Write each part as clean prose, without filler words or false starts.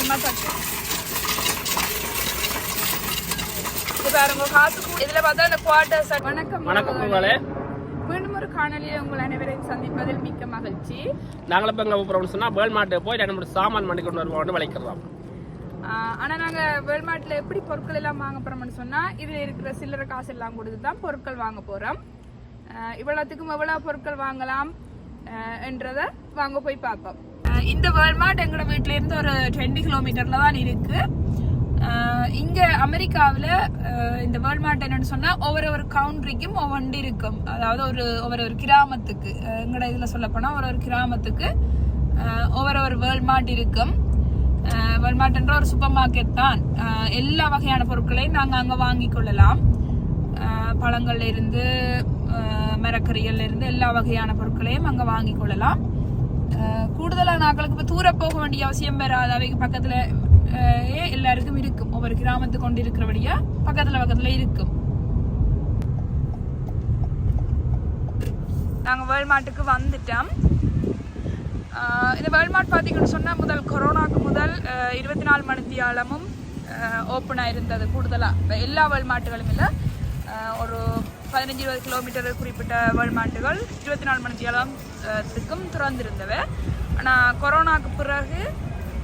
கொஞ்சமாக தட்டு இது பாருங்க காசு இதில் பார்த்தா இந்த குவார்ட்டர்ஸ். வணக்கம் மீண்டும் ஒரு காணொலியில் உங்கள் அனைவரையும் சந்திப்பதில் மிக்க மகிழ்ச்சி. நாங்கள் இப்போ எங்கே போகிறோம்னு சொன்னால் வேல்மார்ட்டு போய் 2 சாமான் பண்ணி கொண்டு வருவோம்னு விளைக்கிறோம். ஆனால் நாங்கள் வேல்மார்ட்டில் எப்படி பொருட்கள் எல்லாம் வாங்க போகிறோம்னு சொன்னால் இதில் இருக்கிற சில்லறை காசு எல்லாம் கொடுத்து தான் பொருட்கள் வாங்க போகிறோம். இவ்வளோத்துக்கும் எவ்வளோ பொருட்கள் வாங்கலாம் என்றதை வாங்க போய் பார்ப்போம். இந்த வேல்மார்ட் எங்களோட வீட்டிலேருந்து ஒரு 20 கிலோமீட்டரில் தான் இருக்குது. இங்கே அமெரிக்காவில் இந்த வேல்மார்ட் என்னன்னு சொன்னால் ஒவ்வொரு கவுண்ட்ரிக்கும் ஒவ்வொன்று இருக்கும். அதாவது ஒவ்வொரு கிராமத்துக்கு எங்களோட இதில் சொல்லப்போனால் ஒரு கிராமத்துக்கு ஒவ்வொரு வேல்மார்ட் இருக்கும். வேல்மார்ட்ன்ற ஒரு சூப்பர் மார்க்கெட் தான். எல்லா வகையான பொருட்களையும் நாங்கள் அங்கே வாங்கி கொள்ளலாம். பழங்கள்ல இருந்து மரக்கறிகள்ல இருந்து எல்லா வகையான பொருட்களையும் அங்கே வாங்கி கொள்ளலாம். கூடுதலாக நாங்களுக்கு இப்போ தூர போக வேண்டிய அவசியம் வராது. அவைக்கு பக்கத்தில் எல்லாருக்கும் இருக்கும். ஒவ்வொரு கிராமத்துக்கு கொண்டு இருக்கிறபடியா பக்கத்துல இருக்கும். நாங்க வேல்மார்ட்டுக்கு வந்துட்டோம். இந்த வேல்மார்ட் பார்த்தீங்கன்னு சொன்னா கொரோனாக்கு முதல் 24 மணித்தியாலமும் ஓப்பன் ஆயிருந்தது. கூடுதலா எல்லா வேல்மார்ட்டுகளும் இல்லை, ஒரு 15-20 கிலோமீட்டர் குறிப்பிட்ட வேல்மார்ட்டுகள் 24 மணித்தியாலத்துக்கும் திறந்திருந்தவை. ஆனால் கொரோனாக்கு பிறகு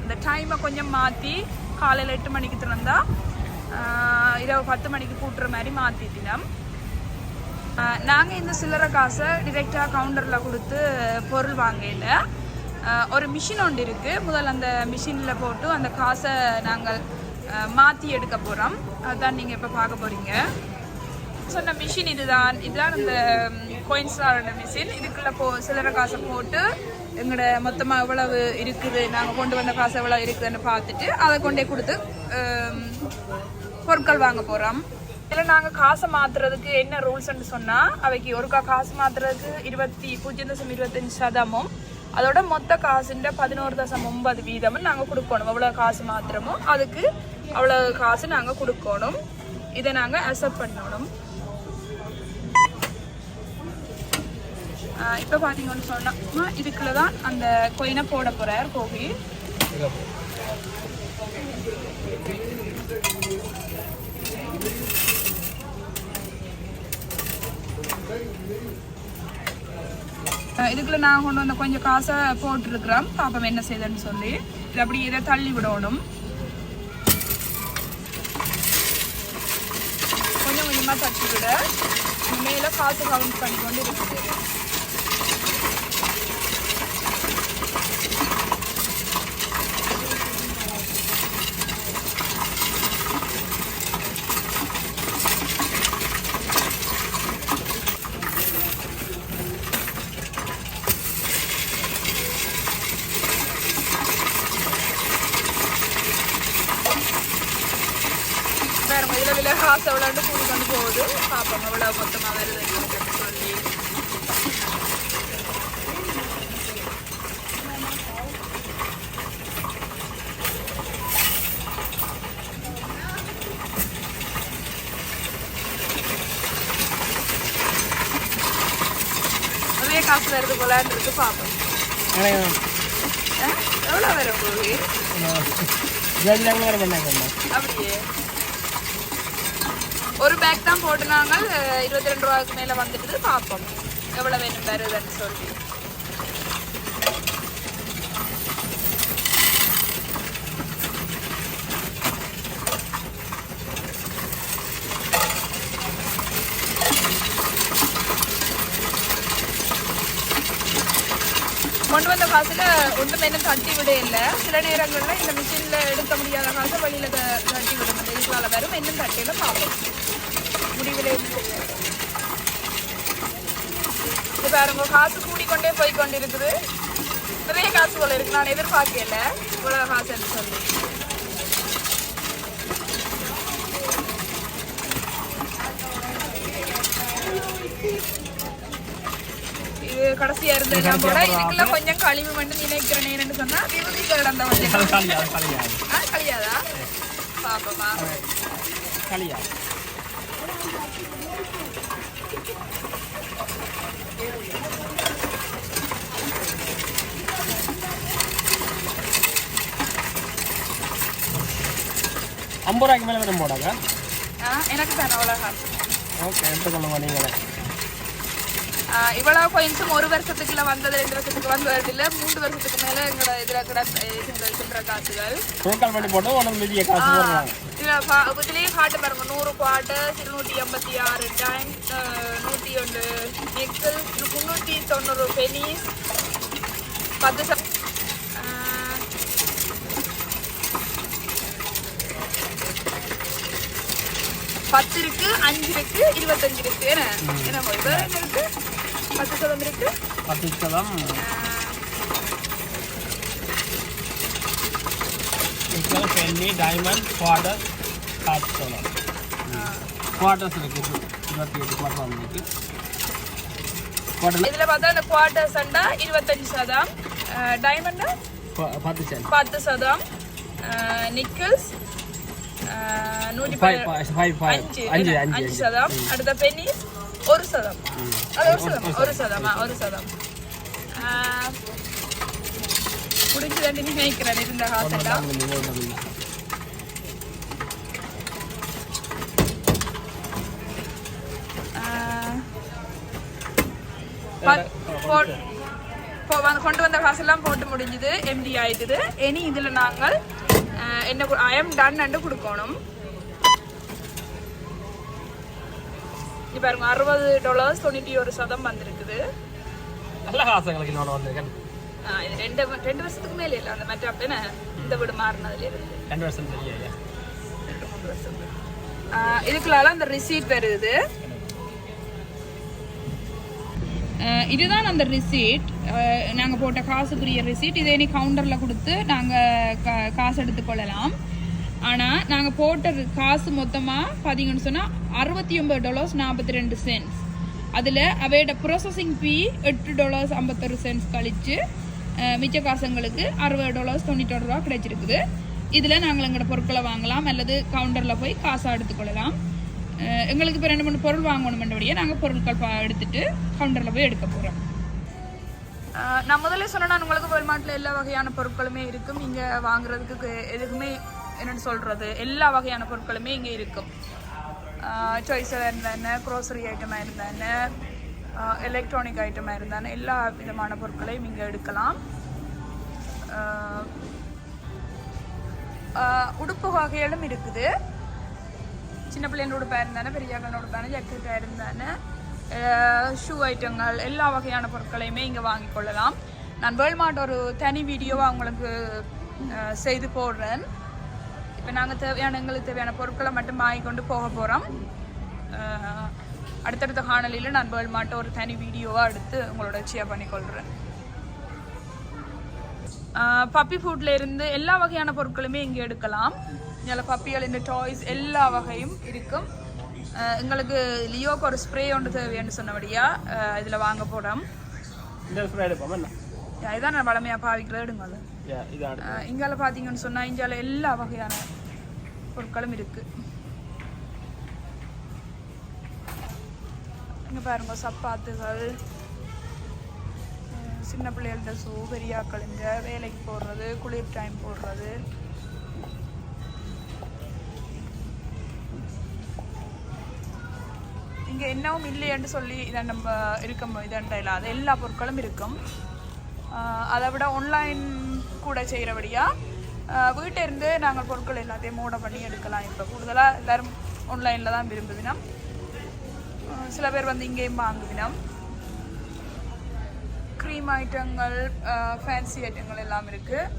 இந்த டைமை கொஞ்சம் மாற்றி காலையில் 8 மணிக்கு திறந்தா இரவு 10 மணிக்கு கூட்டுற மாதிரி மாற்றிட்டினோம். நாங்கள் இந்த சில்லறை காசை டிரெக்டாக கவுண்டரில் கொடுத்து பொருள் வாங்கல. ஒரு மிஷின் ஒன்று இருக்குது. முதல்ல அந்த மிஷினில் போட்டு அந்த காசை நாங்கள் மாற்றி எடுக்க போகிறோம். அதுதான் நீங்கள் இப்போ பார்க்க போகிறீங்க. சொன்ன மிஷின் இதுதான் இந்த கோயின்ஸ்டார் மிஷின். இதுக்குள்ளே சில்லறை காசை போட்டு எங்களோட மொத்தமாக எவ்வளவு இருக்குது, நாங்கள் கொண்டு வந்த காசு எவ்வளோ இருக்குதுன்னு பார்த்துட்டு அதை கொண்டே கொடுத்து பொருட்கள் வாங்க போகிறோம். இதில் நாங்கள் காசை மாற்றுறதுக்கு என்ன ரூல்ஸ்ன்னு சொன்னால், அவைக்கு ஒருக்கா காசு மாற்றுறதுக்கு 0.25% அதோட மொத்த காசுன்ற 11.9% நாங்கள் கொடுக்கணும். எவ்வளோ காசு மாத்திரமோ அதுக்கு அவ்வளோ காசு நாங்கள் கொடுக்கணும். இதை நாங்கள் அக்செப்ட் பண்ணணும். இப்போ பார்த்தீங்கன்னு சொன்னா இதுக்குள்ள தான் அந்த கொயினை போட போறார் போகி. இதுக்குள்ள நான் கொண்டு வந்த கொஞ்சம் காசை போட்டுருக்குறோம். பாப்போம் என்ன செய்யுதுன்னு சொல்லி. இது அப்படி இதை தள்ளி விடணும். கொஞ்சம் கொஞ்சமாக தட்டி விட மேலே காசு கவுண்ட் பண்ணி கொண்டு இருக்குது. இதில் விலை காசு எவ்வளோண்டு கூடி கொண்டு போகுது. பார்ப்போம் எவ்வளோ மொத்தமாக வருது சொல்லி. நிறைய காசு வருது போலான்னு இருக்கு. பார்ப்போம் எவ்வளோ வரும் போகுது. அப்படியே ஒரு பேக் தான் போட்டுனாங்க. 22 ரூபாய்க்கு மேலே வந்துட்டு. பார்ப்போம் எவ்வளோ வேணும் வருதுன்னு சொல்லி. கொண்டு வந்த காசுல ஒன்றுமே இன்னும் தட்டி விட இல்லை. சில நேரங்களில் இந்த மிஷினில் எடுக்க முடியாத காசை வழியில் தட்டி விட மாட்டேன். இதுக்கால வரும் இன்னும் தட்டியில் பார்ப்போம் முடிவில். இது பாருங்க காசு கூடிக்கொண்டே போய் கொண்டு இருக்குது. நிறைய காசு போல இருக்கு. நான் எதிர்பார்க்கல இவ்வளோ காசுன்னு சொல்லி. இது கடைசியா இருந்தது போல. இதுக்குள்ள கொஞ்சம் கழிவு மட்டும் நினைக்கிறேன்னு சொன்னா கிடந்த கழியாதா பாப்பா கழியா. 50 ரூபாய்க்கு மேலே வரும் போடாங்க. எனக்கு தான் அவ்வளோ காசு. ஓகே, எடுத்துக்கொள்ளுங்க நீங்களே. இவ்வளோ கோயின்ஸும் 1 வருஷத்துக்குள்ள வந்தது, 2 வருஷத்துக்கு வந்தது இல்லை, 3 வருஷத்துக்கு மேலே எங்களோட இதில் சில்லற காசுகள் டோக்கல் பண்ணி போட்டு உனக்கு மீதிய காசு போடுறாங்க. இதுலேயே காட்டு பாருங்க, 100 குவார்ட்டு, 286 டைம், 101 நிக்கல், 390 பெனிஸ், 10 10 இருக்கு, 5 இருக்கு, 25 இருக்கு. என்ன இருக்கு? 10% இருக்கு. 10% பென்னி, டைமண்ட், குவார்டர், ஹாஃப் சொல்லலாம். குவார்டர்ஸ் இருக்கு, 28 குவார்டர் இருக்கு. இதுல பார்த்தா இந்த குவார்டர்ஸ் அண்டா 25%, டைமண்ட் 10%, நிக்கல்ஸ் 5%, அடுத்த பென்னி 1%. அது 1%. முடிஞ்சு நினைக்கிறேன் இருந்த காசெல்லாம். கொண்டு வந்த காசெல்லாம் போட்டு முடிஞ்சுது, எம்டி ஆயிட்டுது. இனி இதுல நாங்கள் என்ன ஐ எம் டன் அண்டு கொடுக்கணும். பாருங்க, $60 91% வந்திருக்குது. நல்ல காசுங்களுக்கு இன்னொன்று வந்திருக்கேன். இது 2 வருஷத்துக்கு மேலே இல்லை, அந்த மற்ற அப்படின்னா இந்த வீடு மாறினதுல இருந்து 2 வருஷம் தெரியல, 2-3 வருஷம். இதுக்குள்ளால அந்த ரிசீட் வருது. இதுதான் அந்த ரிசீட், நாங்கள் போட்ட காசுக்குரிய ரிசீட். இதை இனி கவுண்டரில் கொடுத்து நாங்கள் காசு எடுத்துக்கொள்ளலாம். ஆனால் நாங்கள் போட்ட காசு மொத்தமாக பார்த்தீங்கன்னு சொன்னால் $69.42. அதில் அவையோட ப்ராசஸிங் ஃபீ $8.51 கழித்து மிச்ச காசுங்களுக்கு $60.91 கிடைச்சிருக்குது. இதில் நாங்கள் எங்களோட பொருட்களை வாங்கலாம் அல்லது கவுண்டரில் போய் காசாக எடுத்துக்கொள்ளலாம். எங்களுக்கு இப்போ 2-3 பொருள் வாங்கணுமென்றபடியே நாங்கள் பொருட்கள் எடுத்துட்டு கவுண்டரில் போய் எடுக்க போகிறோம். நான் முதல்ல சொன்னேன்னா உங்களுக்கு வேல்மார்ட்டில் எல்லா வகையான பொருட்களுமே இருக்கும். இங்கே வாங்குறதுக்கு எதுக்குமே என்னென்னு சொல்கிறது, எல்லா வகையான பொருட்களுமே இங்கே இருக்கும். சாய்ஸாக இருந்தானே, க்ரோசரி ஐட்டமாக இருந்தானே, எலக்ட்ரானிக் ஐட்டமாக இருந்தானே, எல்லா விதமான பொருட்களையும் இங்கே எடுக்கலாம். உடுப்பு வகைகளும் இருக்குது. சின்ன பிள்ளைங்களோட உடுப்பாக இருந்தானே, பெரியாக்களோட உடுப்பான ஜாக்கெட்டாக இருந்தானே, ஷூ ஐட்டங்கள், எல்லா வகையான பொருட்களையுமே இங்கே வாங்கி கொள்ளலாம். நான் வேல்மார்ட் ஒரு தனி வீடியோவாக உங்களுக்கு செய்து போடுறேன். இப்போ நாங்கள் எங்களுக்கு தேவையான பொருட்களை மட்டும் வாங்கி கொண்டு போக போகிறோம். அடுத்தடுத்த காணொலியில் நான் வேல்மார்ட்டை ஒரு தனி வீடியோவாக எடுத்து உங்களோட ஷேர் பண்ணிக்கொள்கிறேன். பப்பி ஃபுட்ல இருந்து எல்லா வகையான பொருட்களுமே இங்கே எடுக்கலாம். இதில் பப்பிகள், இந்த டாய்ஸ் எல்லா வகையும் இருக்கும். எங்களுக்கு லியோக்கு ஒரு ஸ்ப்ரே ஒன்று தேவைன்னு சொன்னபடியா இதில் வாங்க போகிறோம். இதான் நான் வளமையாக பாவிக்கிறத எடுங்க. இங்கால பார்த்தீங்கன்னு சொன்னால் இங்கால எல்லா வகையான பொருட்களும் இருக்குது. இங்கே பாருங்க, சப்பாத்துகள், சின்ன பிள்ளைகள்கிட்ட ஷூ, பெரியாக்கள் இங்கே வேலைக்கு போடுறது, குளிர் டைம் போடுறது. இங்கே என்னவும் இல்லைன்னு சொல்லி இதை நம்ம இருக்க இதண்டா இல்லாத எல்லா பொருட்களும் இருக்கும். அதை விட ஆன்லைன் கூட செய்கிறபடியாக வீட்டிலிருந்து நாங்கள் பொருட்கள் எல்லாத்தையும் மூட பண்ணி எடுக்கலாம். இப்போ கூடுதலாக எல்லோரும் ஆன்லைனில் தான் விரும்புவினோம். சில பேர் வந்து இங்கேயும் வாங்குவினோம். க்ரீம் ஐட்டங்கள், ஃபேன்சி ஐட்டங்கள் எல்லாம் இருக்குது.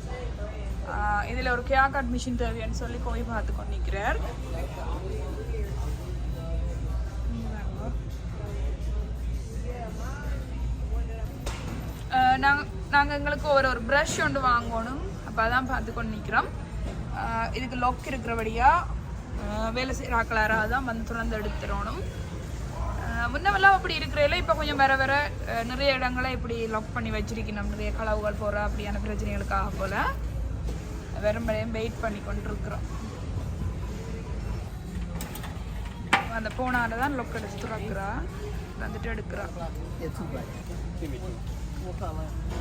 இதில் ஒரு கேர் கார்ட் மிஷின் தேவைன்னு சொல்லி போய் பார்த்து கொண்டு நிற்கிறார். நாங்கள் எங்களுக்கு ஒரு ப்ரஷ் ஒன்று வாங்கணும். அப்போ அதான் பார்த்து கொண்டு நிற்கிறோம். இதுக்கு லொக் இருக்கிறபடியாக வேலை செய்கிற ஆக்களாராக தான் வந்து திறந்து எடுத்துடணும். முன்னவெல்லாம் அப்படி இருக்கிறதில்ல, இப்போ கொஞ்சம் வேற நிறைய இடங்களை இப்படி லாக் பண்ணி வச்சிருக்கணும். நிறைய களவுகள் போகிற அப்படியான பிரச்சனைகளுக்காக போல் வெறும் வெயிட் பண்ணி கொண்டு இருக்கிறோம். அந்த போனால தான் லொக் எடுத்து துறக்கிறா, வந்துட்டு எடுக்கிறா.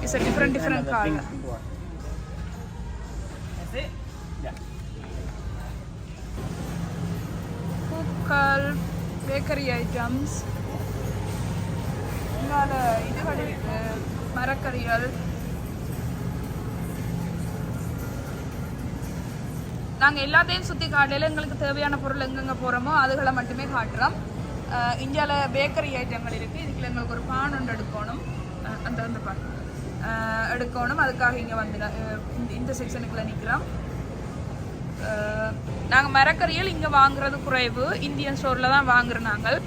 It's a different car. பொருட்கள், பேக்கரி ஐட்டம்ஸ், இதுகள் இருக்கு, மரக்கறிகள். நாங்கள் எல்லாத்தையும் சுற்றி காட்டையில் எங்களுக்கு தேவையான பொருள் எங்கெங்கே போகிறோமோ அதுகளை மட்டுமே காட்டுறோம். இந்தியாவில் பேக்கரி ஐட்டங்கள் இருக்குது. இதுக்குள்ள எங்களுக்கு ஒரு பான் ஒன்று எடுக்கணும், அந்த பான் எடுக்கணும். அதுக்காக இங்கே வந்து இந்த செக்ஷனுக்குள்ளே நிற்கிறோம். நாங்கள் மரக்கறிகள் இங்கே வாங்குறது குறைவு, இந்தியன் ஸ்டோரில் தான் வாங்குறோம் நாங்கள்.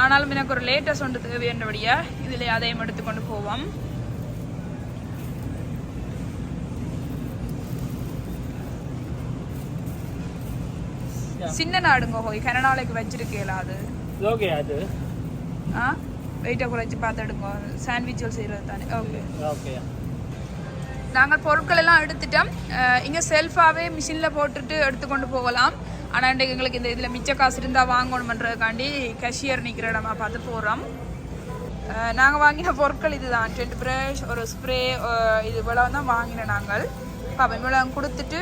ஆனாலும் எனக்கு ஒரு லேட்டஸ்ட் ஒன்று தேவைன்றபடியாக இதில் அதையும் எடுத்துக்கொண்டு போவோம். சின்ன நாடுங்க போய் கனடாலைக்கு வச்சிருக்கேல அது ஓகே. அது வெயிட்டை குறைச்சி பார்த்துடுங்க, சாண்ட்விச்சுகள் செய்கிறது தானே. Okay okay. நாங்கள் பொருட்கள் எல்லாம் எடுத்துட்டோம். இங்கே செல்ஃபாகவே மிஷினில் போட்டுட்டு எடுத்துக்கொண்டு போகலாம். ஆனால் இன்றைக்கு எங்களுக்கு இந்த இதில் மிச்ச காசு இருந்தால் வாங்கணுமன்றதுக்காண்டி கேஷியர் நிற்கிற இடமா பார்த்து போகிறோம். நாங்கள் வாங்கின பொருட்கள் இது தான், டென்ட் ப்ரஷ், ஒரு ஸ்ப்ரே, இது இவ்வளோ தான் வாங்கினோம் நாங்கள். பாப்போம் இவ்வளோ கொடுத்துட்டு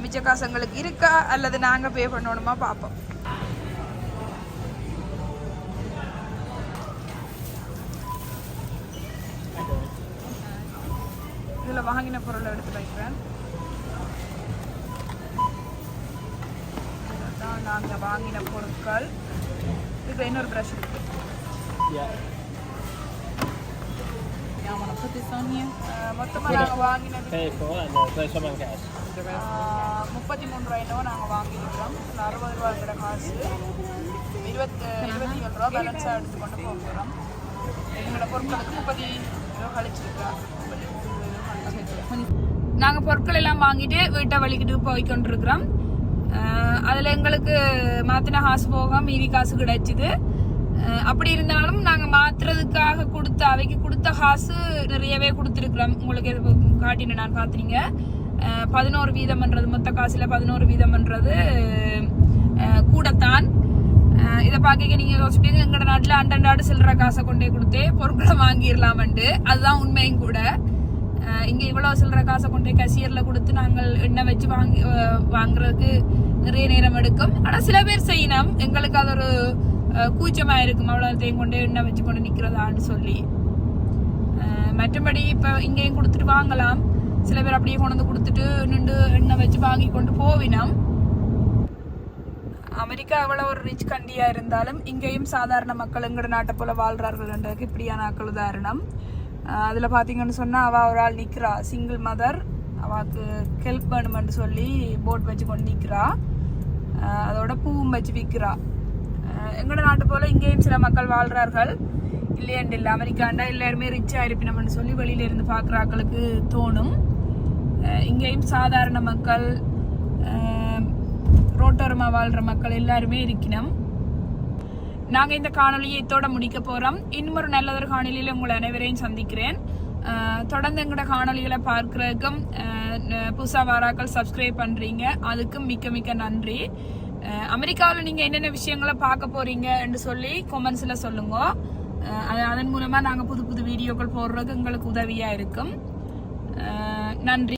மிச்ச காசு எங்களுக்கு இருக்கா அல்லது நாங்கள் பே பண்ணணுமா பார்ப்போம். இதில் வாங்கின பொருளை எடுத்து வைக்கிறேன். இதுதான் நாங்கள் வாங்கின பொருட்கள். இதுக்கு இன்னொரு ப்ரஷ் இருக்கு. மொத்தமாக நாங்கள் வாங்கினது 33 ரூபாய்னோ நாங்கள் வாங்கியிருக்கிறோம். 60 ரூபாய்க்கிற காசு 27 ரூபா பேலன்ஸாக எடுத்துக்கொண்டு போகிறோம். எங்களோட பொருட்களுக்கு 30 ரூபா கழிச்சிருக்கிறோம். நாங்கள் பொருட்கள் எல்லாம் வாங்கிட்டு வீட்டை வலிக்கிட்டு போய்கொண்டிருக்கிறோம். அதில் எங்களுக்கு மாற்றின காசு போக மீதி காசு கிடைச்சிது. அப்படி இருந்தாலும் நாங்கள் மாற்றுறதுக்காக அவைக்கு கொடுத்த காசு நிறையவே கொடுத்துருக்குறோம். உங்களுக்கு எது காட்டினேன் நான் பார்த்துறீங்க. 11% மொத்த காசில் 11% கூடத்தான். இதை பார்க்க நீங்கள் யோசிப்பீங்க எங்களோட நாட்டில் அண்டண்டாடு சில்லற காசை கொண்டே கொடுத்தே பொருட்களை வாங்கிடலாமன்ட்டு. அதுதான் உண்மையும் கூட. இங்கே இவ்வளோ சில்லற காசை கொண்டே கசியரில் கொடுத்து நாங்கள் எண்ணெய் வச்சு வாங்குறதுக்கு நிறைய நேரம் எடுக்கும். ஆனால் சில பேர் செய்யணும், எங்களுக்கு அது ஒரு கூச்சமாக இருக்கும், அவ்வளோத்தையும் கொண்டு எண்ணெய் வச்சு கொண்டு நிற்கிறதான்னு சொல்லி. மற்றபடி இப்போ இங்கேயும் கொடுத்துட்டு வாங்கலாம். சில பேர் அப்படியே கொண்டு வந்து கொடுத்துட்டு நின்று எண்ணெய் வச்சு வாங்கி கொண்டு போவினோம். அமெரிக்கா எவ்வளோ ஒரு ரிச் கண்ட்ரியாக இருந்தாலும் இங்கேயும் சாதாரண மக்கள் எங்களோட நாட்டை போல் வாழ்கிறார்கள்ன்றதுக்கு இப்படியான ஆக்கள் உதாரணம். அதில் பார்த்தீங்கன்னு சொன்னால் அவள் ஒரு ஆள் நிற்கிறா, சிங்கிள் மதர். அவளுக்கு ஹெல்ப் வேணுமென்று சொல்லி போட் வச்சு கொண்டு நிற்கிறா. அதோட பூவும் வச்சு விற்கிறா. எங்களோட நாட்டு போல் இங்கேயும் சில மக்கள் வாழ்கிறார்கள். இல்லையண்டு இல்லை, அமெரிக்காண்டா எல்லாருமே ரிச்சாக இருப்பினோம்னு சொல்லி வெளியிலேருந்து பார்க்குற ஆக்களுக்கு தோணும். இங்கேயும் சாதாரண மக்கள், ரோட்டோரமாக வாழ்கிற மக்கள் எல்லாருமே இருக்கணும். நாங்கள் இந்த காணொலியை இதோட முடிக்க போகிறோம். இன்னொரு நல்லதொரு காணொலியில் உங்களை அனைவரையும் சந்திக்கிறேன். தொடர்ந்து எங்களோட காணொலிகளை பார்க்குறதுக்கும் புதுசாக வாராக்கள் சப்ஸ்கிரைப் பண்ணுறீங்க, அதுக்கும் மிக்க மிக்க நன்றி. அமெரிக்காவில் நீங்கள் என்னென்ன விஷயங்களை பார்க்க போகிறீங்கன்னு சொல்லி கொமெண்ட்ஸில் சொல்லுங்க. அதன் மூலமாக நாங்கள் புது புது வீடியோக்கள் போடுறதுக்கு எங்களுக்கு உதவியாக இருக்கும். நன்றி.